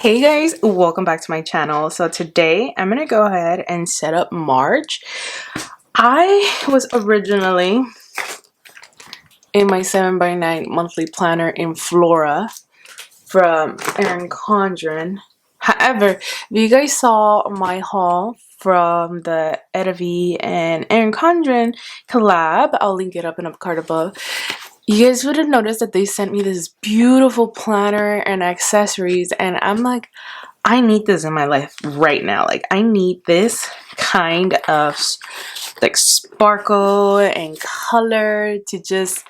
Hey guys, welcome back to my channel. So today I'm gonna go ahead and set up March. I was originally in my 7x9 monthly planner in Flora from Erin Condren. However, if you guys saw my haul from the Edavi and Erin Condren collab, I'll link it up in a card above. You guys would have noticed that they sent me this beautiful planner and accessories, and I'm like, I need this in my life right now. Like, I need this kind of like sparkle and color to just,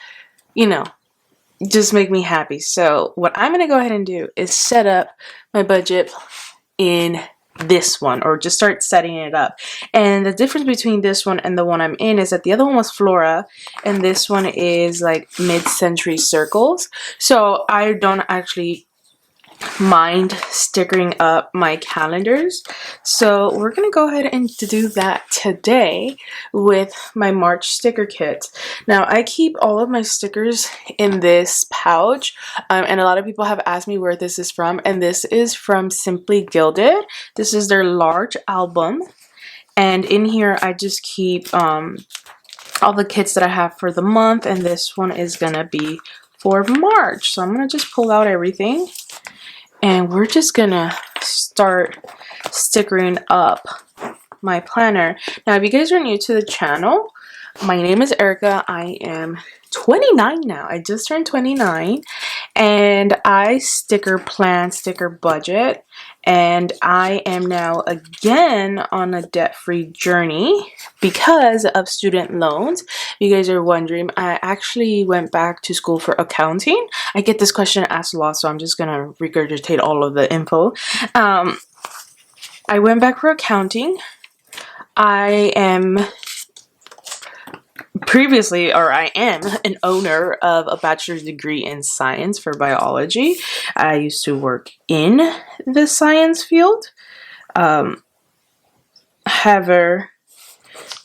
just make me happy. So what I'm going to go ahead and do is set up my budget in this one, or just start setting it up. And the difference between this one and the one I'm in is that the other one was Flora and this one is like mid-century circles. So I don't actually mind stickering up my calendars, so we're gonna go ahead and do that today with my March sticker kit. Now I keep all of my stickers in this pouch, and a lot of people have asked me where this is from, and this is from Simply Gilded. This is their large album, and in here I just keep all the kits that I have for the month, and this one is gonna be for March. So I'm gonna just pull out everything and we're just gonna start stickering up my planner. Now, if you guys are new to the channel, my name is Erika. I am 29 now. I just turned 29, and I sticker plan, sticker budget, and I am now again on a debt-free journey because of student loans. If you guys are wondering, I actually went back to school for accounting. I get this question asked a lot, so I'm just gonna regurgitate all of the info. I went back for accounting. I am I am an owner of a bachelor's degree in science for biology. I used to work in the science field. However,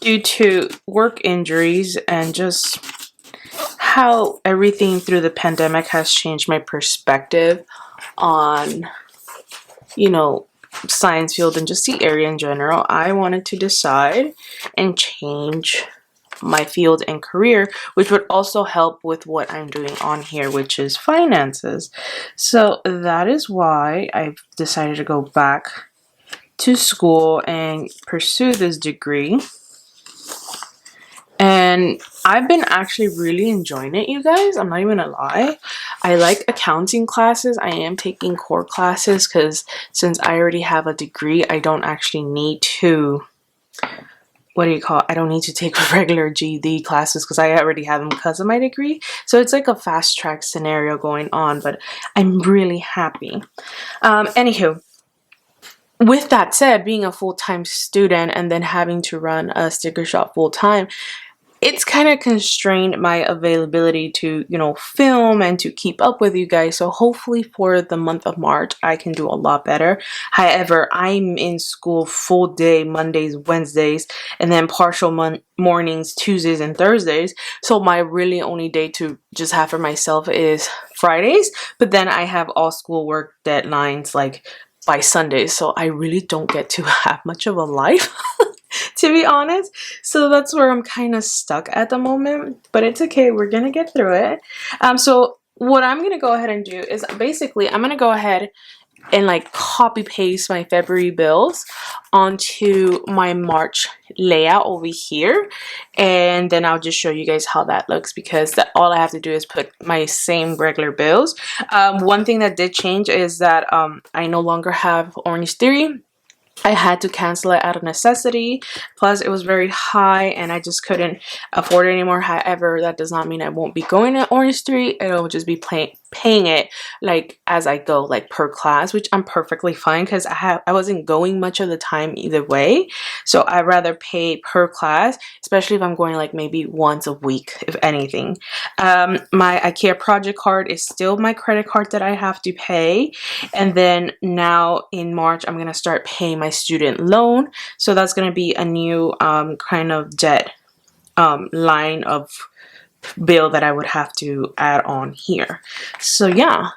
due to work injuries and just how everything through the pandemic has changed my perspective on, science field and just the area in general, I wanted to decide and change my field and career, which would also help with what I'm doing on here, which is finances. So that is why I've decided to go back to school and pursue this degree. And I've been actually really enjoying it, you guys. I'm not even gonna lie. I like accounting classes. I am taking core classes because since I already have a degree, I don't actually need to, I don't need to take regular GED classes because I already have them because of my degree. So it's like a fast track scenario going on, but I'm really happy. Anywho, with that said, being a full-time student and then having to run a sticker shop full-time, it's kind of constrained my availability to, film and to keep up with you guys. So hopefully for the month of March, I can do a lot better. However, I'm in school full day, Mondays, Wednesdays, and then partial mornings, Tuesdays, and Thursdays. So my really only day to just have for myself is Fridays. But then I have all schoolwork deadlines like by Sundays. So I really don't get to have much of a life. To be honest. So that's where I'm kind of stuck at the moment, but it's okay. We're gonna get through it. So what I'm gonna go ahead and do is basically I'm gonna go ahead and like copy paste my February bills onto my March layout over here, and then I'll just show you guys how that looks, because all I have to do is put my same regular bills. One thing that did change is that I no longer have Orange Theory. I had to cancel it out of necessity. Plus, it was very high and I just couldn't afford it anymore. However, that does not mean I won't be going to Orange Theory. It'll just be paying it like as I go, like per class, which I'm perfectly fine because I wasn't going much of the time either way. So I'd rather pay per class, especially if I'm going like maybe once a week, if anything. My IKEA project card is still my credit card that I have to pay. And then now in March, I'm going to start paying my student loan. So that's going to be a new kind of debt line of bill that I would have to add on here. So yeah,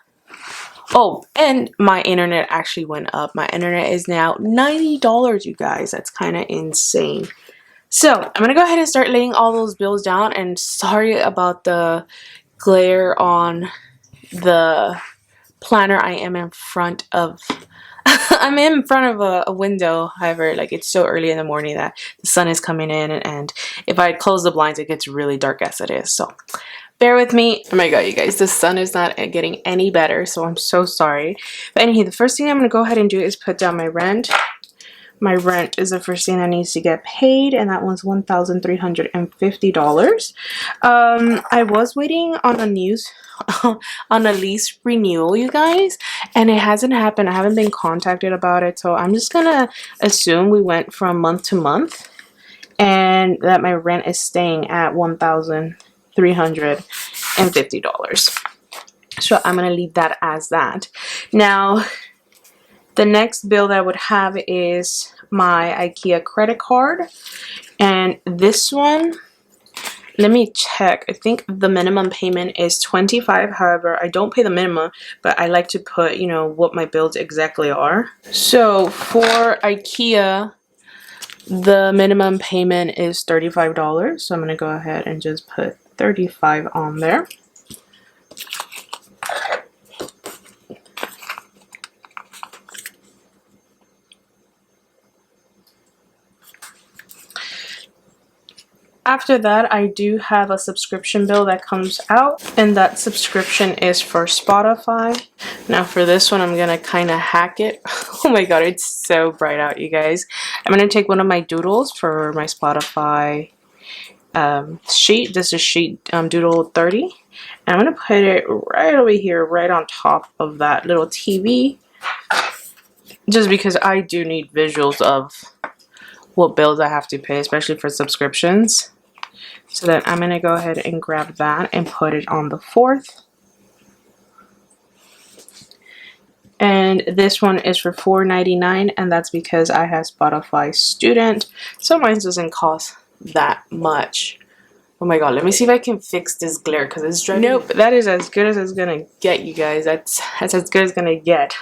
Oh, and my internet actually went up. My internet is now $90, you guys. That's kind of insane. So I'm gonna go ahead and start laying all those bills down, and sorry about the glare on the planner. I am in front of I'm in front of a window. However, like, it's so early in the morning that the sun is coming in, and if I close the blinds it gets really dark as it is, so bear with me. Oh my god, you guys, the sun is not getting any better, so I'm so sorry. But anyway, the first thing I'm gonna go ahead and do is put down my rent. My rent is the first thing that needs to get paid, and that one's $1,350. I was waiting on a on a lease renewal, you guys, and it hasn't happened. I haven't been contacted about it, so I'm just gonna assume we went from month to month, and that my rent is staying at $1,350. So I'm gonna leave that as that. Now, the next bill that I would have is my IKEA credit card, and this one, let me check. I think the minimum payment is $25. However, I don't pay the minimum, but I like to put, you know, what my bills exactly are. So for IKEA, the minimum payment is $35. So I'm gonna go ahead and just put 35 on there. After that, I do have a subscription bill that comes out, and that subscription is for Spotify. Now for this one, I'm gonna kind of hack it. Oh my god, it's so bright out, you guys. I'm gonna take one of my doodles for my Spotify sheet. This is sheet doodle 30. And I'm gonna put it right over here, right on top of that little TV, just because I do need visuals of what bills I have to pay, especially for subscriptions. So then I'm gonna go ahead and grab that and put it on the 4th. And this one is for $4.99, and that's because I have Spotify Student, so mine doesn't cost that much. Oh my god, let me see if I can fix this glare, because it's driving. Nope, that is as good as it's gonna get, you guys. That's as good as it's gonna get.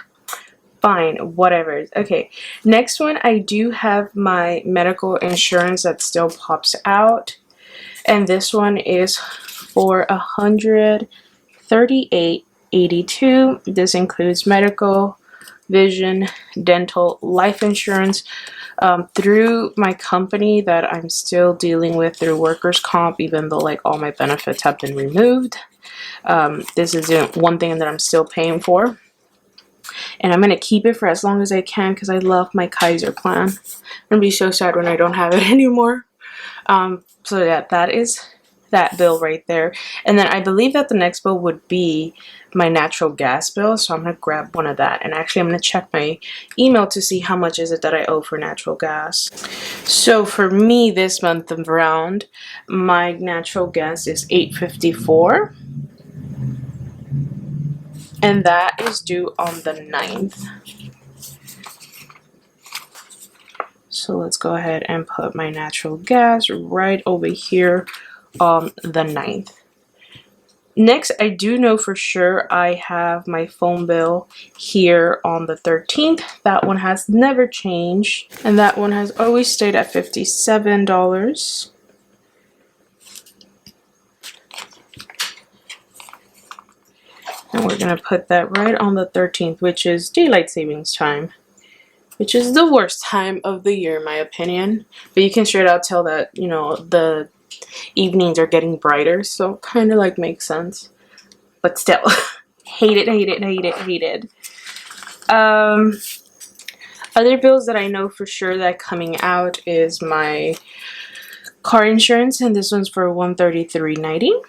Fine, whatever. Okay, next one, I do have my medical insurance that still pops out, and this one is for $138.82. This includes medical, vision, dental, life insurance through my company that I'm still dealing with through workers' comp, even though like all my benefits have been removed. This is one thing that I'm still paying for. And I'm going to keep it for as long as I can because I love my Kaiser plan. I'm going to be so sad when I don't have it anymore. So yeah, that is that bill right there. And then I believe that the next bill would be my natural gas bill. So I'm going to grab one of that. And actually I'm going to check my email to see how much is it that I owe for natural gas. So for me this month around, my natural gas is $8.54. And that is due on the 9th. So let's go ahead and put my natural gas right over here on the 9th. Next, I do know for sure I have my phone bill here on the 13th. That one has never changed. And that one has always stayed at $57. And we're going to put that right on the 13th, which is daylight savings time, which is the worst time of the year in my opinion. But you can straight out tell that, you know, the evenings are getting brighter, so kind of like makes sense. But still, hate it, hate it, hate it, hate it. Other bills that I know for sure that coming out is my car insurance, and this one's for $133.90.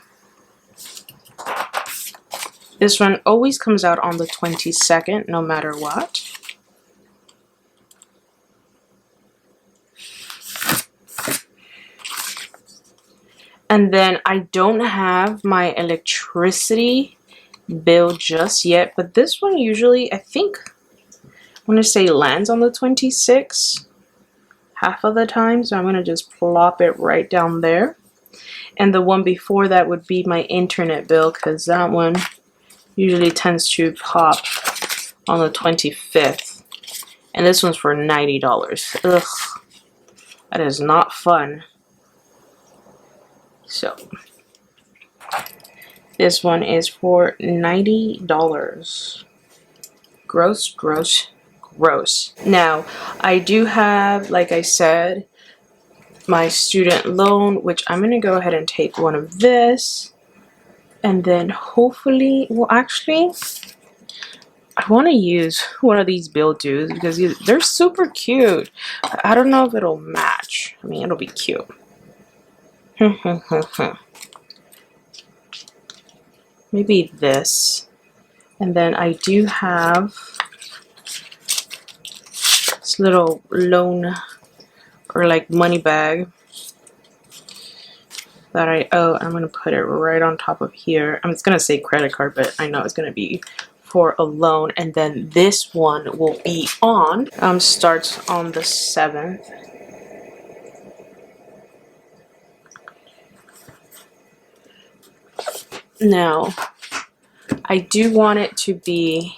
This one always comes out on the 22nd, no matter what. And then I don't have my electricity bill just yet, but this one usually, I want to say lands on the 26th half of the time, so I'm going to just plop it right down there. And the one before that would be my internet bill, because that one usually tends to pop on the 25th. And this one's for $90. Ugh. That is not fun. So this one is for $90. Gross, gross, gross. Now, I do have, like I said, my student loan, which I'm going to go ahead and take one of this. And then hopefully, well, actually, I want to use one of these bill dues because they're super cute. I don't know if it'll match. I mean, it'll be cute. Maybe this. And then I do have this little loan or like money bag that I owe. I'm going to put it right on top of here. I'm just going to say credit card, but I know it's going to be for a loan. And then this one will be on, starts on the 7th. Now, I do want it to be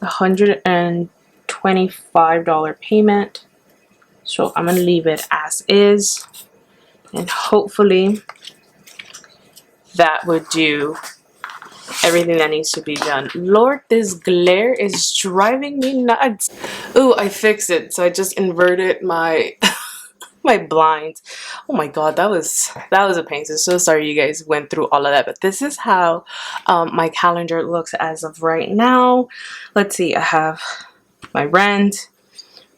$125 payment. So I'm going to leave it as is. And hopefully that would do everything that needs to be done. Lord, this glare is driving me nuts. Ooh, I fixed it. So I just inverted my my blinds. Oh my god, that was a pain. So sorry you guys went through all of that, but this is how my calendar looks as of right now. Let's see, I have my rent,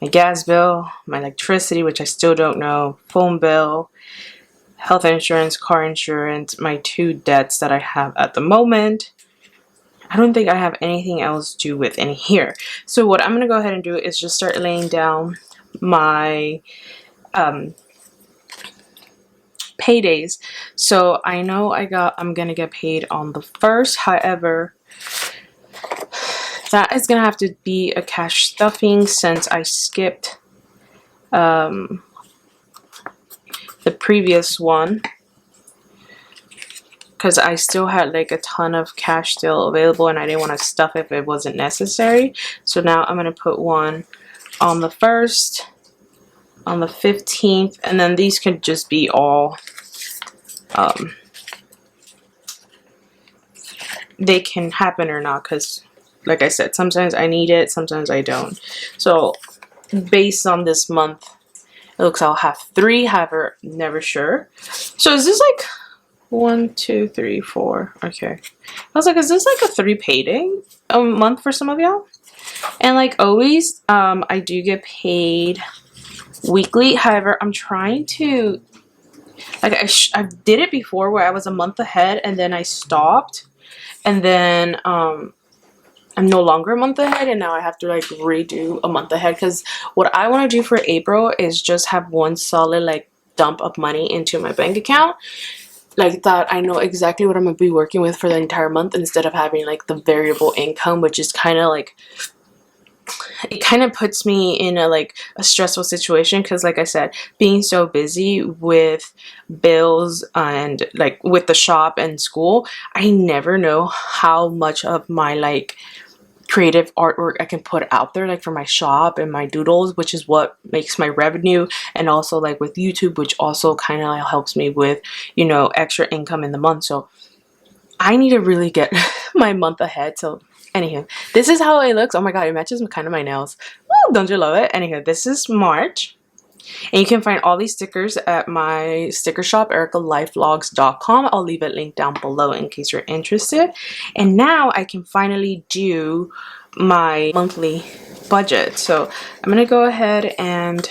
my gas bill, my electricity, which I still don't know, phone bill, health insurance, car insurance, my 2 debts that I have at the moment. I don't think I have anything else due with in here. So what I'm going to go ahead and do is just start laying down my paydays. So I know I'm going to get paid on the 1st. However, that is going to have to be a cash stuffing since I skipped the previous one, because I still had like a ton of cash still available and I didn't want to stuff if it wasn't necessary. So now I'm going to put one on the 1st, on the 15th, and then these could just be all they can happen or not, because like I said, sometimes I need it, sometimes I don't. So based on this month, it looks I'll have 3, however, never sure. So is this like 1, 2, 3, 4? Okay. I was like, is this like a 3 payday a month for some of y'all? And like always, I do get paid weekly. However, I'm trying to, like, I did it before where I was a month ahead and then I stopped. And then I'm no longer a month ahead, and now I have to like redo a month ahead, because what I want to do for April is just have one solid like dump of money into my bank account, like that I know exactly what I'm gonna be working with for the entire month, instead of having like the variable income, which is kind of like, it kind of puts me in a stressful situation, because like I said, being so busy with bills and like with the shop and school, I never know how much of my like creative artwork I can put out there, like for my shop and my doodles, which is what makes my revenue, and also like with YouTube, which also kind of helps me with, you know, extra income in the month. So I need to really get my month ahead. So anywho, this is how it looks. Oh my god, it matches kind of my nails. Woo, don't you love it? Anywho, this is March. And you can find all these stickers at my sticker shop, erikalifevlogs.com. I'll leave it linked down below in case you're interested. And now I can finally do my monthly budget. So I'm going to go ahead and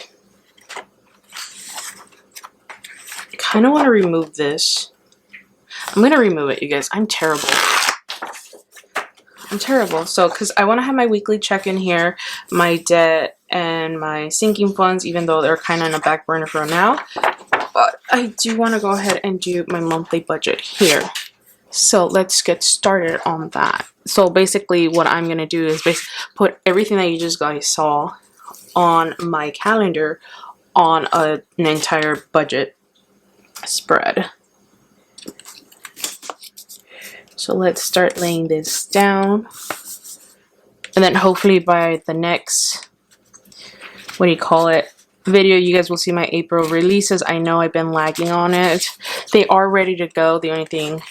kind of want to remove this. I'm going to remove it, you guys. I'm terrible. So because I want to have my weekly check-in here, my debt and my sinking funds, even though they're kind of in a back burner for now, but I do want to go ahead and do my monthly budget here. So let's get started on that. So basically what I'm going to do is put everything that you just guys saw on my calendar on an entire budget spread. So let's start laying this down. And then hopefully by the next, what do you call it, video, you guys will see my April releases. I know I've been lagging on it. They are ready to go. The only thing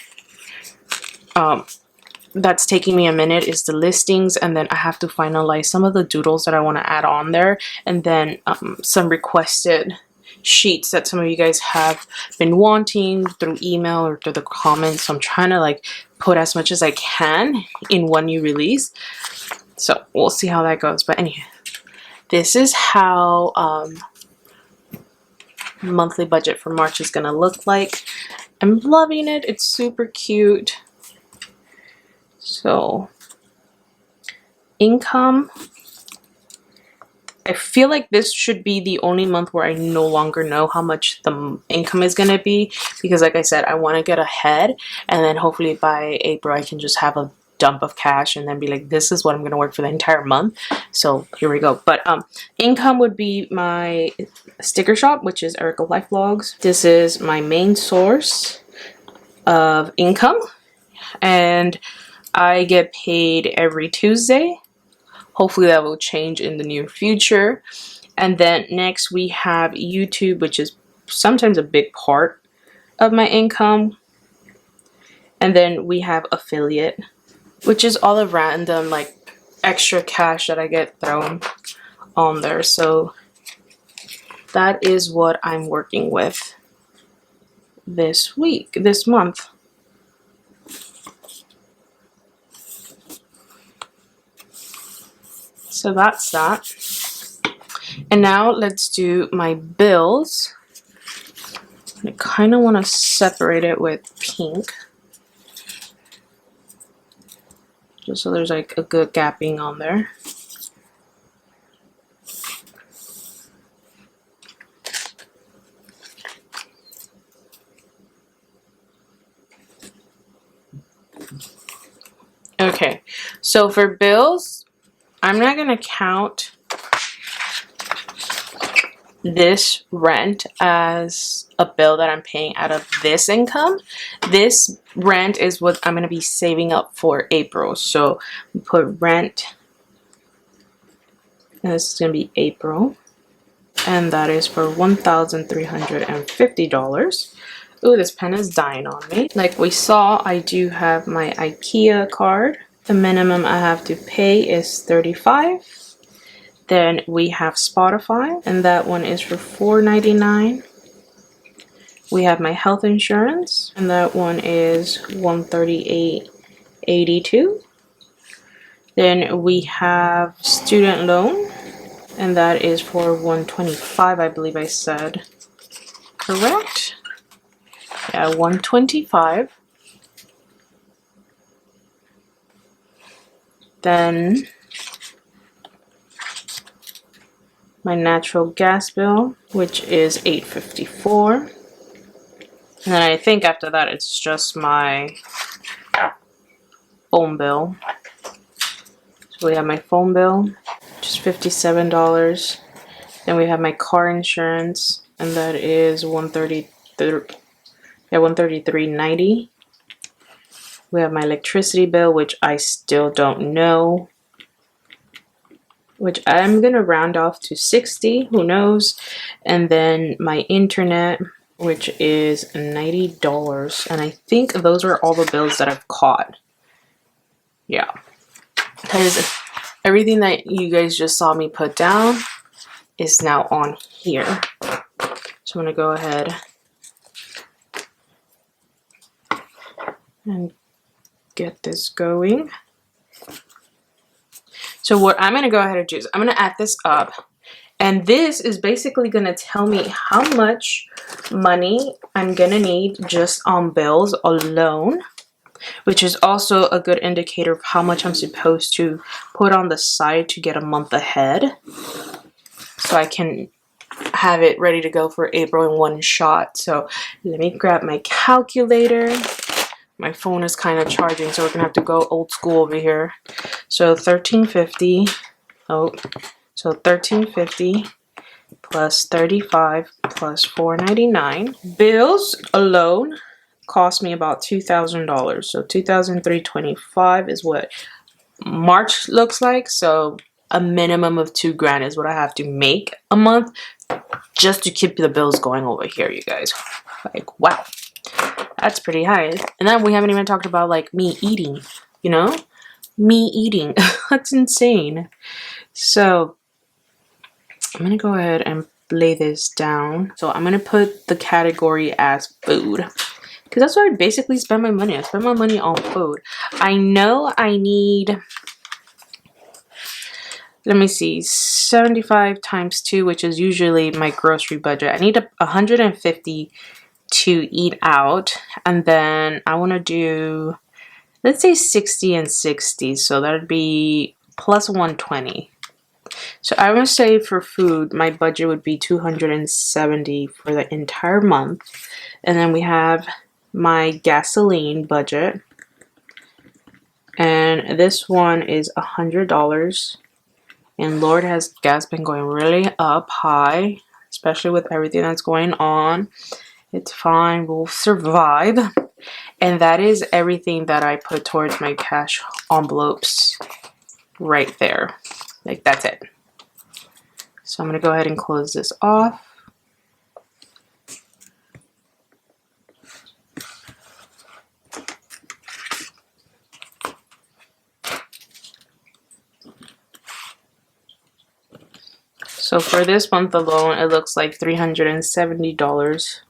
that's taking me a minute is the listings, and then I have to finalize some of the doodles that I want to add on there, and then some requested sheets that some of you guys have been wanting through email or through the comments. So I'm trying to like put as much as I can in one new release. So we'll see how that goes. But anyway, this is how monthly budget for March is gonna look like. I'm loving it. It's super cute. So income, I feel like this should be the only month where I no longer know how much the income is going to be, because like I said, I want to get ahead, and then hopefully by April I can just have a dump of cash and then be like, this is what I'm going to work for the entire month. So here we go. But income would be my sticker shop, which is erikalifevlogs. This is my main source of income, and I get paid every Tuesday. Hopefully that will change in the near future. And then next we have YouTube, which is sometimes a big part of my income. And then we have affiliate, which is all the random like extra cash that I get thrown on there. So that is what I'm working with this week, this month. So that's that. And now let's do my bills. I kind of want to separate it with pink, just so there's like a good gapping on there. Okay, so for bills, I'm not going to count this rent as a bill that I'm paying out of this income. This rent is what I'm going to be saving up for April. So we put rent, and this is going to be April, and that is for $1,350. Ooh, this pen is dying on me. Like we saw, I do have my IKEA card. The minimum I have to pay is $35. Then we have Spotify, and that one is for $4.99. We have my health insurance, and that one is $138.82. Then we have student loan, and that is for $125, I believe I said. Correct? Yeah, $125. Then my natural gas bill, which is $8.54. And then I think after that it's just my phone bill. So we have my phone bill, which is $57. Then we have my car insurance, and that is $133.90. We have my electricity bill, which I still don't know, which I'm gonna round off to 60, who knows. And then my internet, which is $90. And I think those are all the bills that I've caught. Yeah, because everything that you guys just saw me put down is now on here. So I'm gonna go ahead and get this going. So what I'm going to go ahead and do is I'm going to add this up, and this is basically going to tell me how much money I'm going to need just on bills alone, which is also a good indicator of how much I'm supposed to put on the side to get a month ahead, so I can have it ready to go for April in one shot. So let me grab my calculator. My phone is kind of charging, so we're gonna have to go old school over here. So $13.50. Oh, so $13.50 plus $35 plus $4.99. Bills alone cost me about $2,000. So $2,325 is what March looks like. So a minimum of 2 grand is what I have to make a month just to keep the bills going over here, you guys. Like, wow, that's pretty high. And then we haven't even talked about like me eating, you know, me eating. That's insane. So I'm gonna go ahead and lay this down. So I'm gonna put the category as food, because that's where I basically spend my money. I spend my money on food. I know I need, let me see, 75 times 2, which is usually my grocery budget. I need 150 to eat out. And then I want to do, let's say 60 and 60. So that would be plus 120. So I would say for food, my budget would be 270 for the entire month. And then we have my gasoline budget. And this one is $100. And Lord, has gas been going really up high, especially with everything that's going on. It's fine, we'll survive. And that is everything that I put towards my cash envelopes right there. Like, that's it. So I'm going to go ahead and close this off. So for this month alone, it looks like $370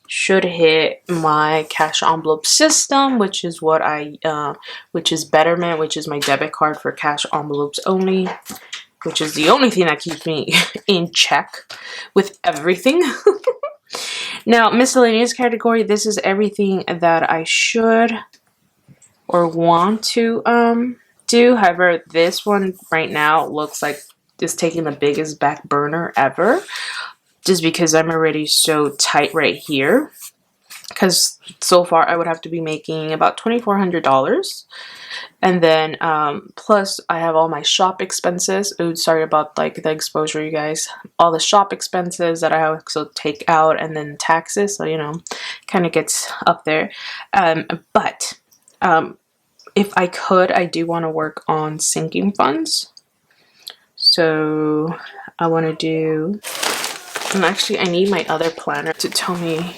should hit my cash envelope system, which is what which is Betterment, which is my debit card for cash envelopes only, which is the only thing that keeps me in check with everything. Now, miscellaneous category, this is everything that I should or want to do. However, this one right now looks like it's taking the biggest back burner ever, just because I'm already so tight right here. Because so far I would have to be making about $2,400. And then plus I have all my shop expenses. Ooh, sorry about like the exposure, you guys. All the shop expenses that I also take out, and then taxes. So, you know, kind of gets up there. But if I could, I do want to work on sinking funds. So I want to do, and actually I need my other planner to tell me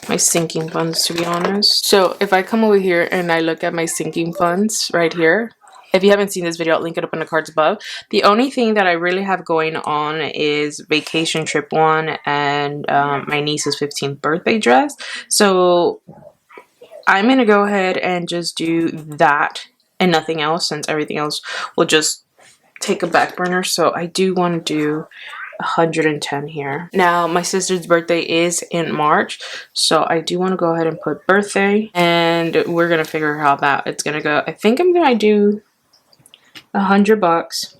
my sinking funds, to be honest. So if I come over here and I look at my sinking funds right here, if you haven't seen this video, I'll link it up in the cards above. The only thing that I really have going on is vacation trip one and my niece's 15th birthday dress. So I'm going to go ahead and just do that and nothing else, since everything else will just take a back burner. So I do want to do 110 here. Now my sister's birthday is in March, so I do want to go ahead and put birthday, and we're gonna figure out how that it's gonna go. I think I'm gonna do $100,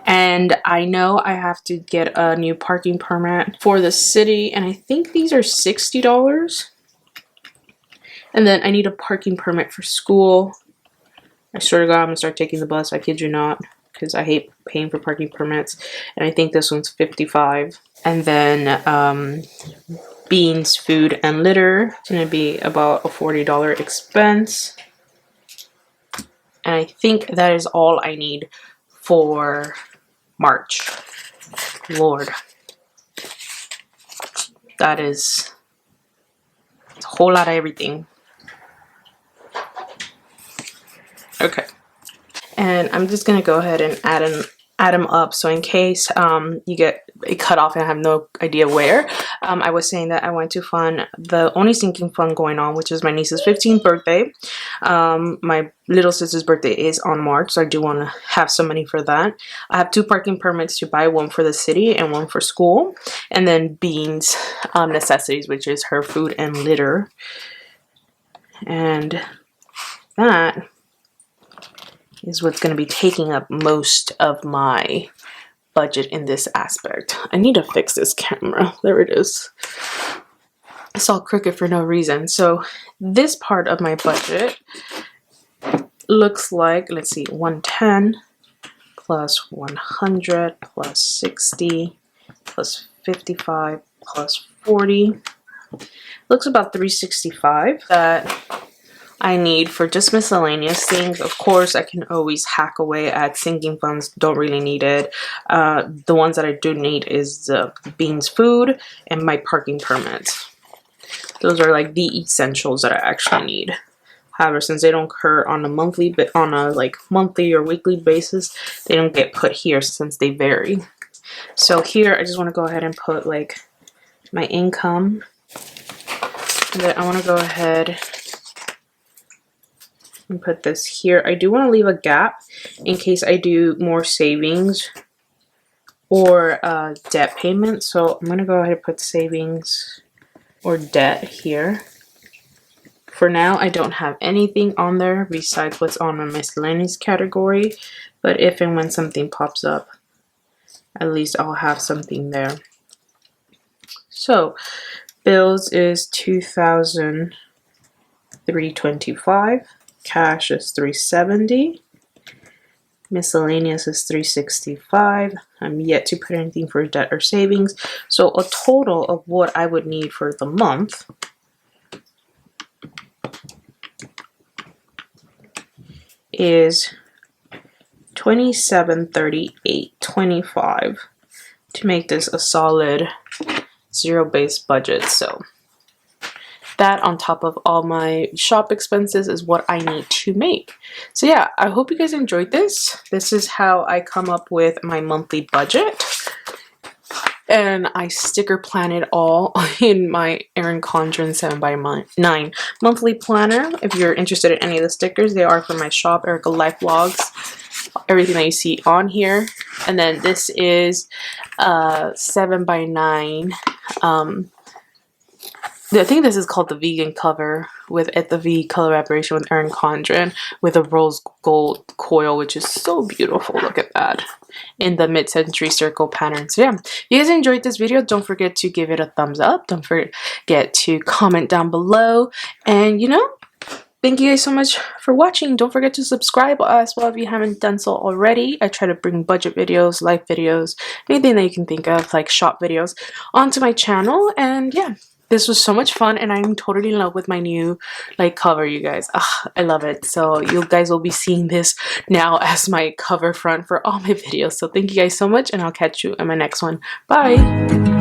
and I know I have to get a new parking permit for the city, and I think these are $60. And then I need a parking permit for school. I swear to God, I'm gonna start taking the bus. I kid you not, because I hate paying for parking permits. And I think this one's $55. And then beans, food, and litter. It's going to be about a $40 expense. And I think that is all I need for March. Lord. That is a whole lot of everything. Okay. And I'm just going to go ahead and add them up. So in case you get a cut off and I have no idea where, I was saying that I want to fund the only sinking fund going on, which is my niece's 15th birthday. My little sister's birthday is on March, so I do want to have some money for that. I have 2 parking permits to buy, one for the city and one for school. And then Beans necessities, which is her food and litter. And that is what's going to be taking up most of my budget in this aspect. I need to fix this camera. There it is. It's all crooked for no reason. So this part of my budget looks like, let's see, 110 plus 100 plus 60 plus 55 plus 40. Looks about 365. That I need for just miscellaneous things. Of course, I can always hack away at sinking funds. Don't really need it. The ones that I do need is the Beans food and my parking permit. Those are like the essentials that I actually need. However, since they don't occur on a monthly, but on a like monthly or weekly basis, they don't get put here since they vary. So here, I just want to go ahead and put like my income. And then I want to go ahead and put this here. I do want to leave a gap in case I do more savings or debt payment. So I'm going to go ahead and put savings or debt here. For now, I don't have anything on there besides what's on my miscellaneous category, but if and when something pops up, at least I'll have something there. So bills is $2,325, cash is $370, miscellaneous is $365. I'm yet to put anything for debt or savings. So a total of what I would need for the month is $2738.25 to make this a solid zero-based budget. So that on top of all my shop expenses is what I need to make. So yeah, I hope you guys enjoyed this. This is how I come up with my monthly budget. And I sticker plan it all in my Erin Condren 7x9 monthly planner. If you're interested in any of the stickers, they are from my shop, erikalifevlogs. Everything that you see on here. And then this is 7x9. I think this is called the vegan cover with at the V collaboration with Erin Condren with a rose gold coil, which is so beautiful. Look at that in the mid-century circle pattern. So yeah, if you guys enjoyed this video, don't forget to give it a thumbs up. Don't forget to comment down below, and you know, thank you guys so much for watching. Don't forget to subscribe as well if you haven't done so already. I try to bring budget videos, life videos, anything that you can think of, like shop videos, onto my channel. And yeah, this was so much fun, and I'm totally in love with my new like cover, you guys. I love it. So you guys will be seeing this now as my cover front for all my videos. So thank you guys so much, and I'll catch you in my next one. Bye.